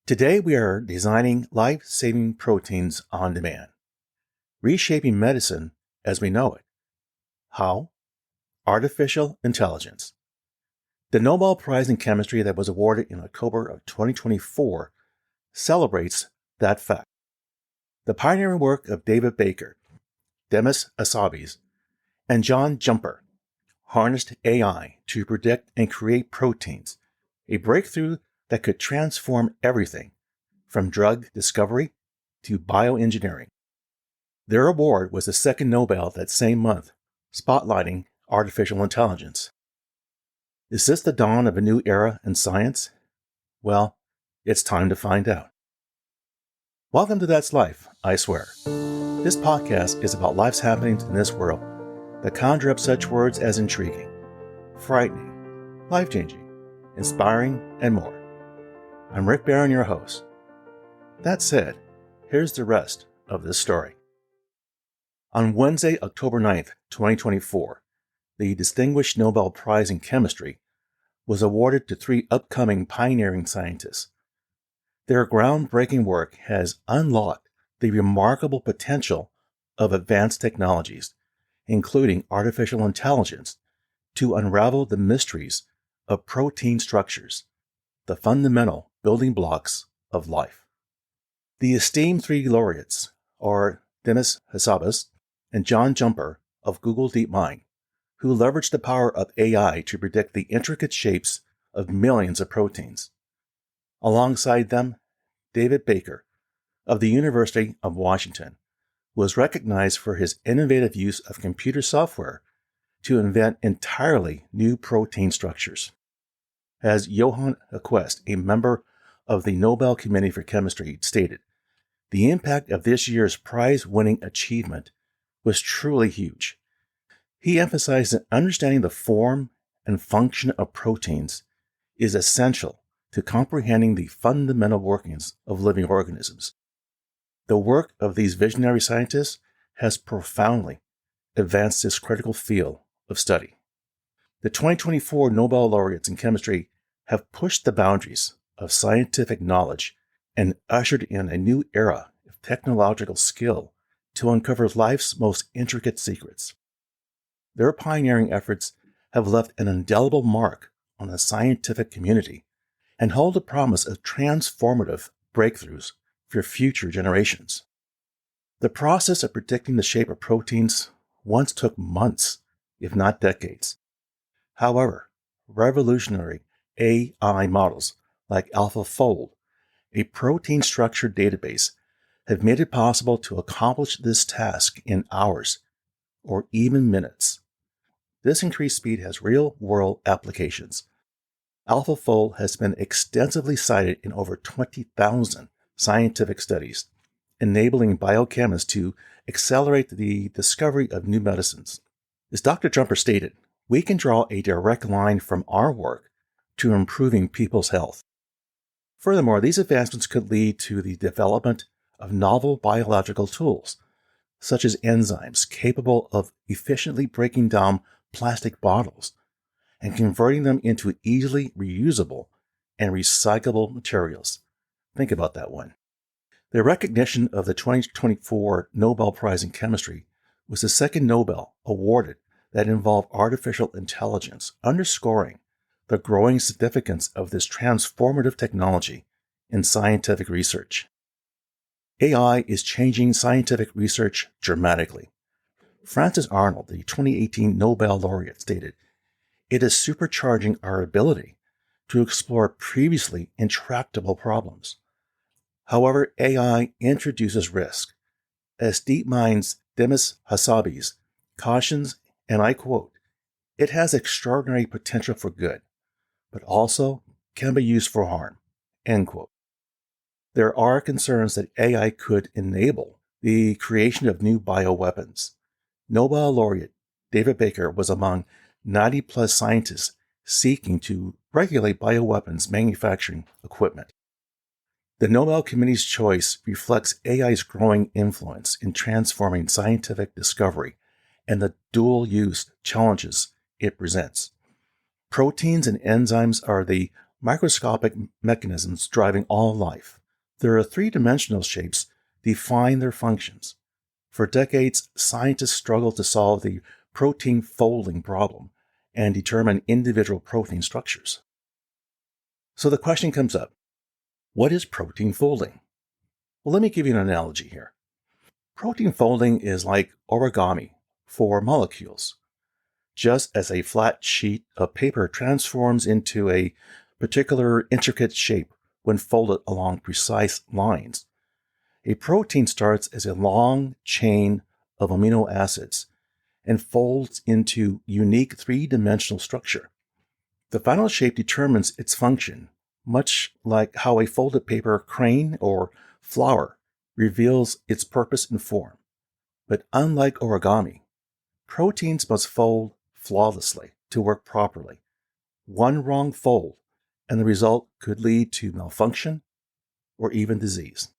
Today we are designing life-saving proteins on demand, reshaping medicine as we know it. How? Artificial intelligence. The Nobel Prize in Chemistry that was awarded in October of 2024 celebrates that fact. The pioneering work of David Baker, Demis Hassabis, and John Jumper harnessed AI to predict and create proteins, a breakthrough that could transform everything from drug discovery to bioengineering. Their award was the second Nobel that same month, spotlighting artificial intelligence. Is this the dawn of a new era in science? Well, it's time to find out. Welcome to That's Life, I swear. This podcast is about life's happenings in this world that conjure up such words as intriguing, frightening, life-changing, inspiring, and more. I'm Rick Barron, your host. That said, here's the rest of this story. On Wednesday, October 9th, 2024, the Distinguished Nobel Prize in Chemistry was awarded to three upcoming pioneering scientists. Their groundbreaking work has unlocked the remarkable potential of advanced technologies, including artificial intelligence, to unravel the mysteries of protein structures, the fundamental building blocks of life. The esteemed three laureates are Demis Hassabis and John Jumper of Google DeepMind, who leveraged the power of AI to predict the intricate shapes of millions of proteins. Alongside them, David Baker of the University of Washington was recognized for his innovative use of computer software to invent entirely new protein structures. As Johann Quest, a member of the Nobel Committee for Chemistry, stated, the impact of this year's prize-winning achievement was truly huge. He emphasized that understanding the form and function of proteins is essential to comprehending the fundamental workings of living organisms. The work of these visionary scientists has profoundly advanced this critical field of study. The 2024 Nobel laureates in chemistry have pushed the boundaries of scientific knowledge and ushered in a new era of technological skill to uncover life's most intricate secrets. Their pioneering efforts have left an indelible mark on the scientific community and hold the promise of transformative breakthroughs for future generations. The process of predicting the shape of proteins once took months, if not decades. However, revolutionary AI models like AlphaFold, a protein structure database, have made it possible to accomplish this task in hours or even minutes. This increased speed has real-world applications. AlphaFold has been extensively cited in over 20,000 scientific studies, enabling biochemists to accelerate the discovery of new medicines. As Dr. Jumper stated, we can draw a direct line from our work to improving people's health. Furthermore, these advancements could lead to the development of novel biological tools, such as enzymes capable of efficiently breaking down plastic bottles and converting them into easily reusable and recyclable materials. Think about that one. The recognition of the 2024 Nobel Prize in Chemistry was the second Nobel awarded that involved artificial intelligence, underscoring the growing significance of this transformative technology in scientific research. AI is changing scientific research dramatically. Frances Arnold, the 2018 Nobel laureate, stated, "It is supercharging our ability to explore previously intractable problems." However, AI introduces risk. As DeepMind's Demis Hassabis cautions, and I quote, "It has extraordinary potential for good, but also can be used for harm," end quote. There are concerns that AI could enable the creation of new bioweapons. Nobel laureate David Baker was among 90-plus scientists seeking to regulate bioweapons manufacturing equipment. The Nobel Committee's choice reflects AI's growing influence in transforming scientific discovery and the dual-use challenges it presents. Proteins and enzymes are the microscopic mechanisms driving all life. Their three-dimensional shapes define their functions. For decades, scientists struggled to solve the protein folding problem and determine individual protein structures. So the question comes up, what is protein folding? Well, let me give you an analogy here. Protein folding is like origami for molecules. Just as a flat sheet of paper transforms into a particular intricate shape when folded along precise lines, a protein starts as a long chain of amino acids and folds into unique three-dimensional structure. The final shape determines its function, much like how a folded paper crane or flower reveals its purpose and form. But unlike origami, proteins must fold flawlessly to work properly. One wrong fold, and the result could lead to malfunction or even disease.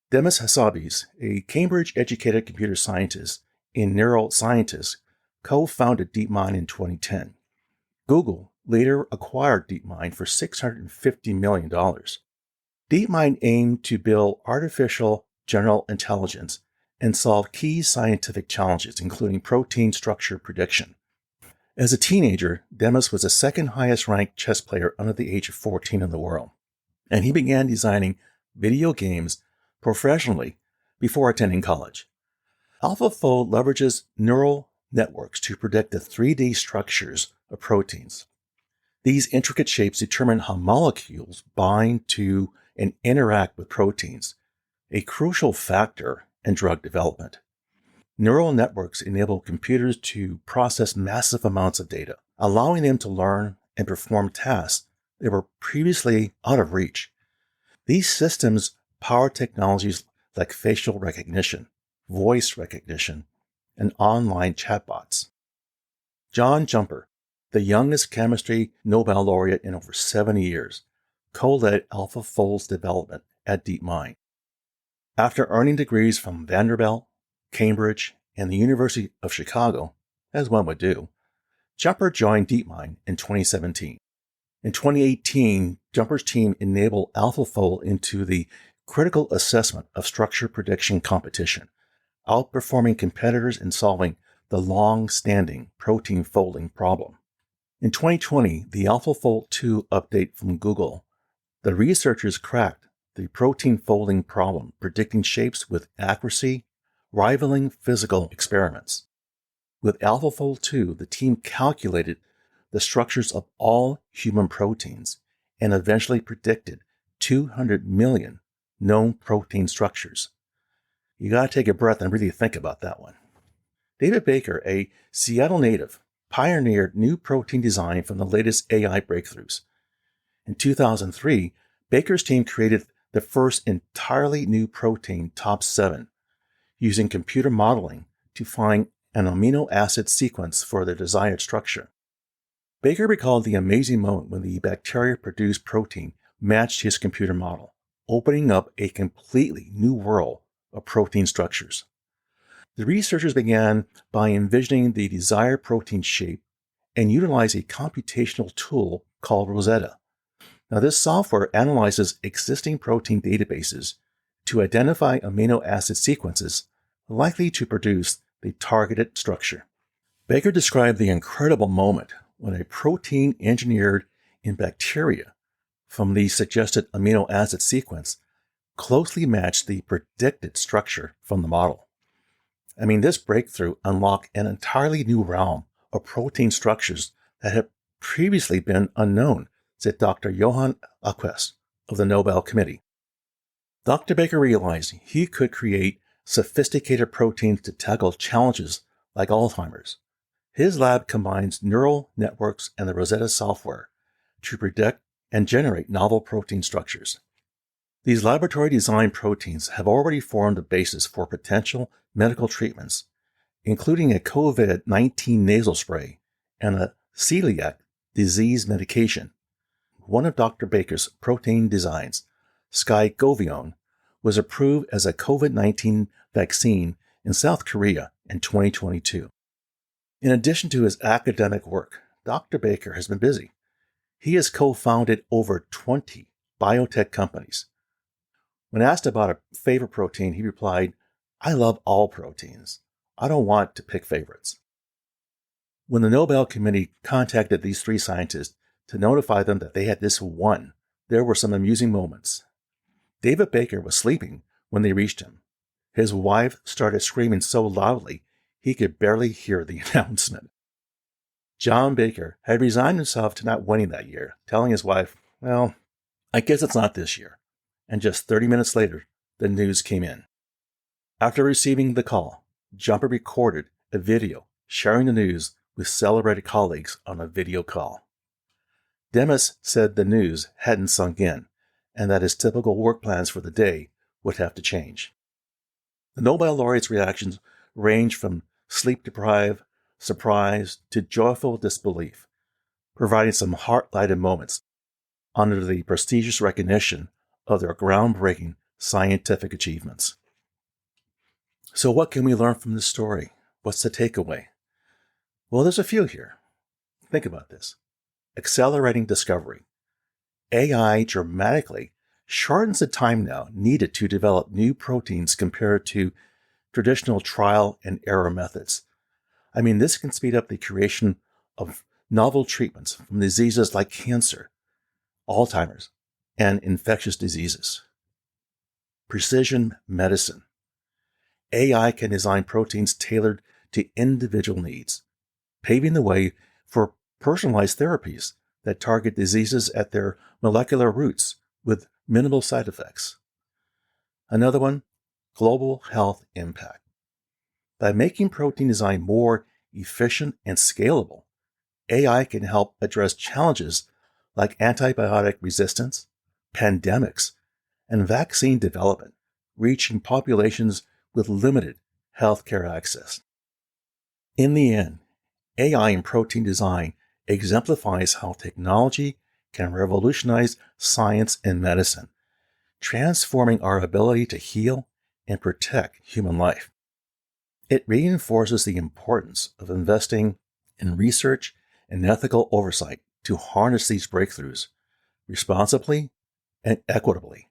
Demis Hassabis, a Cambridge-educated computer scientist and neuroscientist, co-founded DeepMind in 2010. Google later acquired DeepMind for $650 million. DeepMind aimed to build artificial general intelligence and solve key scientific challenges, including protein structure prediction. As a teenager, Demis was the second highest ranked chess player under the age of 14 in the world, and he began designing video games professionally before attending college. AlphaFold leverages neural networks to predict the 3D structures of proteins. These intricate shapes determine how molecules bind to and interact with proteins, a crucial factor in drug development. Neural networks enable computers to process massive amounts of data, allowing them to learn and perform tasks that were previously out of reach. These systems power technologies like facial recognition, voice recognition, and online chatbots. John Jumper, the youngest chemistry Nobel laureate in over 70 years, co-led AlphaFold's development at DeepMind. After earning degrees from Vanderbilt, Cambridge, and the University of Chicago, as one would do, Jumper joined DeepMind in 2017. In 2018, Jumper's team enabled AlphaFold into the critical assessment of structure prediction competition, outperforming competitors in solving the long-standing protein folding problem. In 2020, the AlphaFold 2 update from Google, the researchers cracked the protein folding problem, predicting shapes with accuracy rivaling physical experiments. With AlphaFold 2, the team calculated the structures of all human proteins and eventually predicted 200 million known protein structures. You gotta take a breath and really think about that one. David Baker, a Seattle native, pioneered new protein design from the latest AI breakthroughs. In 2003, Baker's team created the first entirely new protein, Top 7, using computer modeling to find an amino acid sequence for the desired structure. Baker recalled the amazing moment when the bacteria-produced protein matched his computer model, opening up a completely new world of protein structures. The researchers began by envisioning the desired protein shape and utilized a computational tool called Rosetta. Now, this software analyzes existing protein databases to identify amino acid sequences likely to produce the targeted structure. Baker described the incredible moment when a protein engineered in bacteria from the suggested amino acid sequence closely matched the predicted structure from the model. This breakthrough unlocked an entirely new realm of protein structures that had previously been unknown, said Dr. Johann Aquest of the Nobel Committee. Dr. Baker realized he could create sophisticated proteins to tackle challenges like Alzheimer's. His lab combines neural networks and the Rosetta software to predict and generate novel protein structures. These laboratory-designed proteins have already formed the basis for potential medical treatments, including a COVID-19 nasal spray and a celiac disease medication. One of Dr. Baker's protein designs, Skygovione, was approved as a COVID-19 vaccine in South Korea in 2022. In addition to his academic work, Dr. Baker has been busy. He has co-founded over 20 biotech companies. When asked about a favorite protein, he replied, "I love all proteins. I don't want to pick favorites." When the Nobel Committee contacted these three scientists to notify them that they had just won, there were some amusing moments. David Baker was sleeping when they reached him. His wife started screaming so loudly he could barely hear the announcement. John Baker had resigned himself to not winning that year, telling his wife, "Well, I guess it's not this year." And just 30 minutes later, the news came in. After receiving the call, Jumper recorded a video sharing the news with celebrated colleagues on a video call. Demis said the news hadn't sunk in, and that his typical work plans for the day would have to change. The Nobel laureate's reactions ranged from sleep-deprived surprise to joyful disbelief, providing some heart-lighted moments under the prestigious recognition of their groundbreaking scientific achievements. So what can we learn from this story? What's the takeaway? Well, there's a few here. Think about this. Accelerating discovery. AI dramatically shortens the time now needed to develop new proteins compared to traditional trial and error methods. I mean, this can speed up the creation of novel treatments from diseases like cancer, Alzheimer's, and infectious diseases. Precision medicine. AI can design proteins tailored to individual needs, paving the way for personalized therapies that target diseases at their molecular roots with minimal side effects. Another one, global health impact. By making protein design more efficient and scalable, AI can help address challenges like antibiotic resistance, pandemics, and vaccine development, reaching populations with limited healthcare access. In the end, AI in protein design exemplifies how technology can revolutionize science and medicine, transforming our ability to heal and protect human life. It reinforces the importance of investing in research and ethical oversight to harness these breakthroughs responsibly and equitably.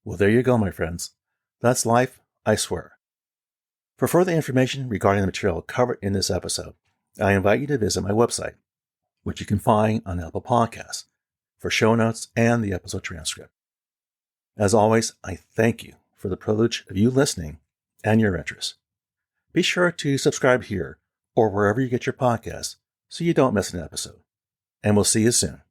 Well, there you go, my friends. That's life, I swear. For further information regarding the material covered in this episode, I invite you to visit my website, which you can find on Apple Podcasts, for show notes and the episode transcript. As always, I thank you for the privilege of you listening and your interest. Be sure to subscribe here or wherever you get your podcasts so you don't miss an episode. And we'll see you soon.